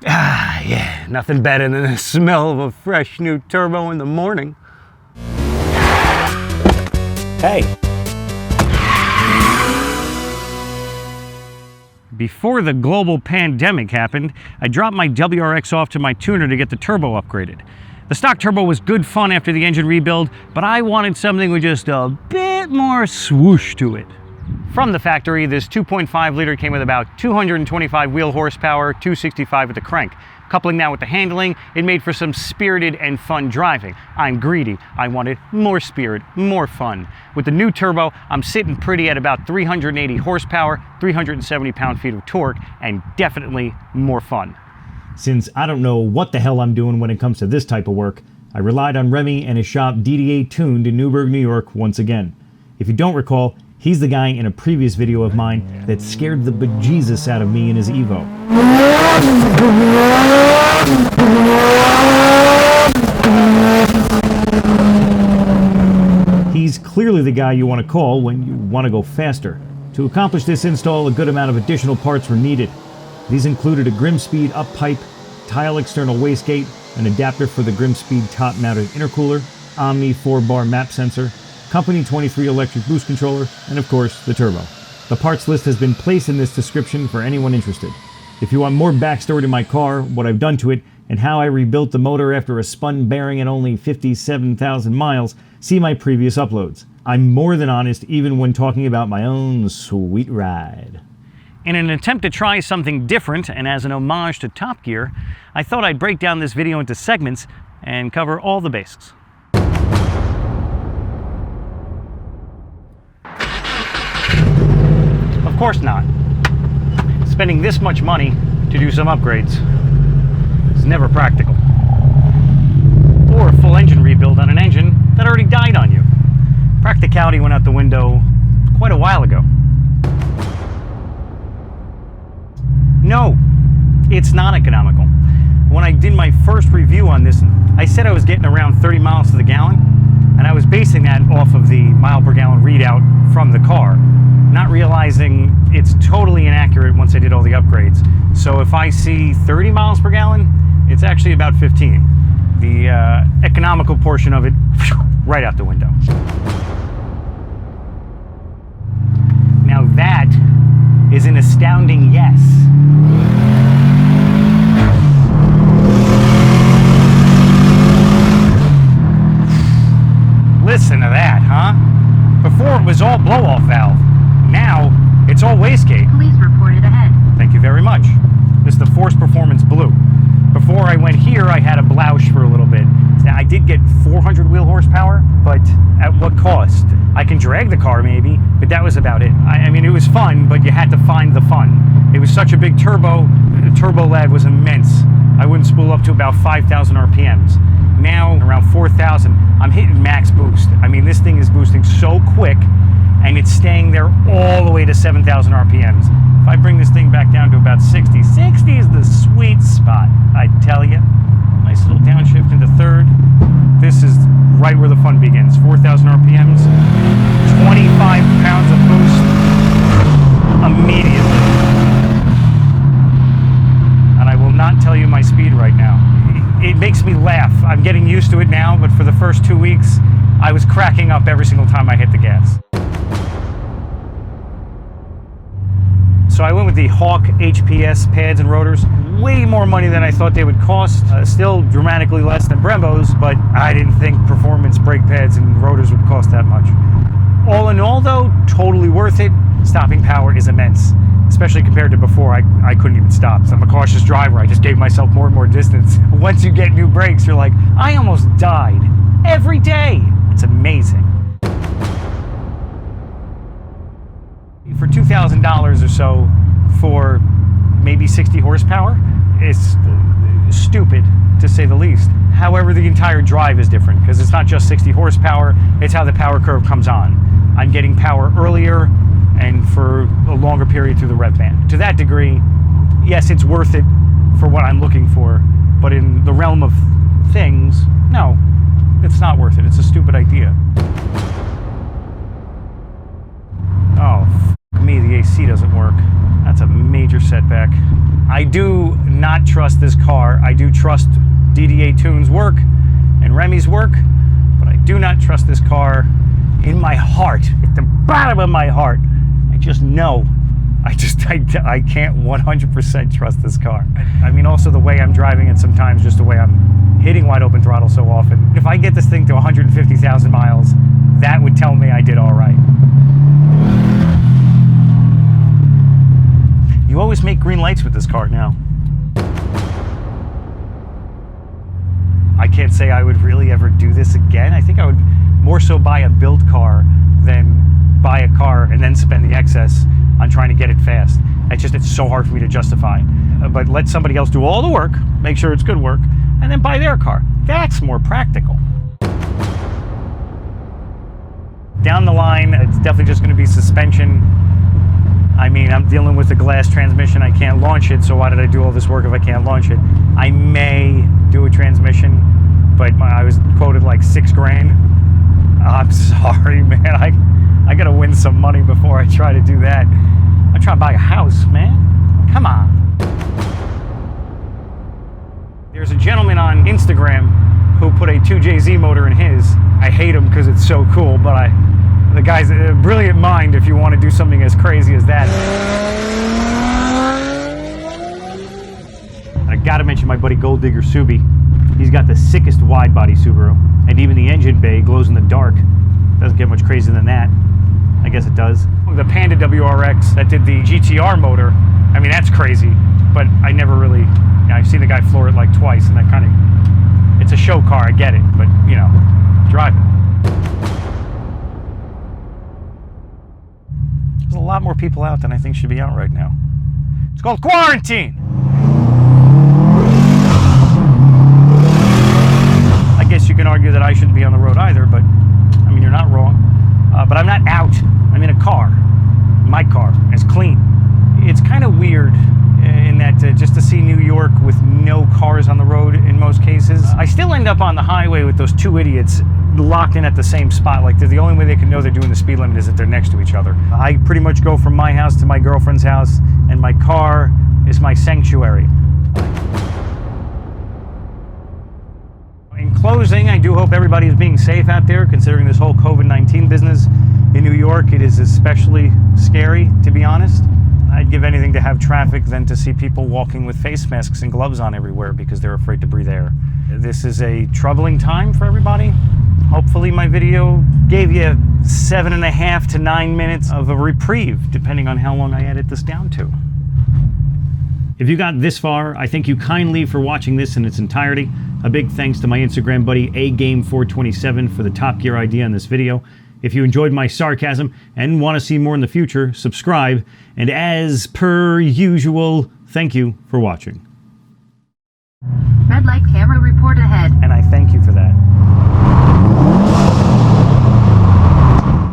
Ah, yeah, nothing better than the smell of a fresh new turbo in the morning. Hey. Before the global pandemic happened, I dropped my WRX off to my tuner to get the turbo upgraded. The stock turbo was good fun after the engine rebuild, but I wanted something with just a bit more swoosh to it. From the factory, this 2.5 liter came with about 225 wheel horsepower, 265 with the crank. Coupling that with the handling, it made for some spirited and fun driving. I'm greedy. I wanted more spirit, more fun. With the new turbo, I'm sitting pretty at about 380 horsepower, 370 pound-feet of torque, and definitely more fun. Since I don't know what the hell I'm doing when it comes to this type of work, I relied on Remy and his shop DDA Tuned in Newburgh, New York once again. If you don't recall, he's the guy in a previous video of mine that scared the bejesus out of me in his Evo. He's clearly the guy you want to call when you want to go faster. To accomplish this install, a good amount of additional parts were needed. These included a Grimmspeed up pipe, TiAL external wastegate, an adapter for the Grimmspeed top-mounted intercooler, Omni 4-bar map sensor, Company 23 electric boost controller, and of course, the turbo. The parts list has been placed in this description for anyone interested. If you want more backstory to my car, what I've done to it, and how I rebuilt the motor after a spun bearing at only 57,000 miles, see my previous uploads. I'm more than honest even when talking about my own sweet ride. In an attempt to try something different, and as an homage to Top Gear, I thought I'd break down this video into segments and cover all the basics. Of course not. Spending this much money to do some upgrades is never practical. Or a full engine rebuild on an engine that already died on you. Practicality went out the window quite a while ago. No, it's not economical. When I did my first review on this, I said I was getting around 30 miles to the gallon, and I was basing that off of the mile per gallon readout from the car, not realizing it's totally inaccurate once I did all the upgrades. So if I see 30 miles per gallon, it's actually about 15. The economical portion of it, right out the window. Now that is an astounding yes. Listen to that, huh? Before it was all blow-off valve. Now it's all wastegate. Police reported ahead. Thank you very much. This is the Force Performance Blue. Before I went here, I had a Bloush for a little bit. Now, I did get 400 wheel horsepower, but at what cost? I can drag the car maybe, but that was about it. I mean, it was fun, but you had to find the fun. It was such a big turbo, the turbo lag was immense. I wouldn't spool up to about 5,000 RPMs. Now, around 4,000, I'm hitting max boost. I mean, this thing is boosting so quick, and it's staying there all the way to 7,000 RPMs. If I bring this thing back down to about 60, 60 is the sweet spot, I tell you. Nice little downshift into third. This is right where the fun begins. 4,000 RPMs, 25 pounds of boost immediately. And I will not tell you my speed right now. It makes me laugh. I'm getting used to it now, but for the first 2 weeks, I was cracking up every single time I hit the gas. So I went with the Hawk HPS pads and rotors. Way more money than I thought they would cost. Still dramatically less than Brembo's, but I didn't think performance brake pads and rotors would cost that much. All in all though, totally worth it. Stopping power is immense, especially compared to before. I couldn't even stop. So I'm a cautious driver. I just gave myself more and more distance. Once you get new brakes, you're like, I almost died every day. It's amazing. For $2,000 or so for maybe 60 horsepower, it's stupid to say the least. However, the entire drive is different because it's not just 60 horsepower, it's how the power curve comes on. I'm getting power earlier and for a longer period through the rev band. To that degree, yes, it's worth it for what I'm looking for, but in the realm of things, no, it's not worth it. It's a stupid idea. Oh, me, the AC doesn't work. That's a major setback. I do not trust this car. I do trust DDA Tune's work and Remy's work, but I do not trust this car in my heart, at the bottom of my heart. I just know. I can't 100% trust this car. I mean, also the way I'm driving it sometimes, just the way I'm hitting wide open throttle so often. If I get this thing to 150,000 miles, that would tell me I did all right. You always make green lights with this car now. I can't say I would really ever do this again. I think I would more so buy a build car than buy a car and then spend the excess on trying to get it fast. It's so hard for me to justify. But let somebody else do all the work, make sure it's good work, and then buy their car. That's more practical. Down the line, it's definitely just going to be suspension. I mean, I'm dealing with a glass transmission. I can't launch it, so why did I do all this work if I can't launch it? I may do a transmission, but I was quoted like $6,000. I'm sorry, man. I gotta win some money before I try to do that. I'm trying to buy a house, man. Come on. There's a gentleman on Instagram who put a 2JZ motor in his. I hate him because it's so cool, but the guy's a brilliant mind if you want to do something as crazy as that. I gotta mention my buddy Gold Digger Subi. He's got the sickest wide body Subaru, and even the engine bay glows in the dark. Doesn't get much crazier than that. I guess it does. The Panda WRX that did the GTR motor, I mean, that's crazy, but I never really, I've seen the guy floor it like twice, and that kind of, it's a show car, I get it, but, you know, drive it. There's a lot more people out than I think should be out right now. It's called quarantine. I guess you can argue that I shouldn't be on the road either, but I mean, you're not wrong. But I'm not out. I'm in a car. My car. It's clean. It's kind of weird in that just to see New York with no cars on the road in most cases. I still end up on the highway with those two idiots locked in at the same spot. Like, the only way they can know they're doing the speed limit is that they're next to each other. I pretty much go from my house to my girlfriend's house, and my car is my sanctuary. In closing, I do hope everybody is being safe out there, considering this whole COVID-19 business in New York. It is especially scary, to be honest. I'd give anything to have traffic than to see people walking with face masks and gloves on everywhere because they're afraid to breathe air. This is a troubling time for everybody. Hopefully my video gave you 7.5 to 9 minutes of a reprieve, depending on how long I edit this down to. If you got this far, I thank you kindly for watching this in its entirety. A big thanks to my Instagram buddy, AGame427, for the Top Gear idea on this video. If you enjoyed my sarcasm and want to see more in the future, subscribe. And as per usual, thank you for watching. Red light camera report ahead. And I thank you for that.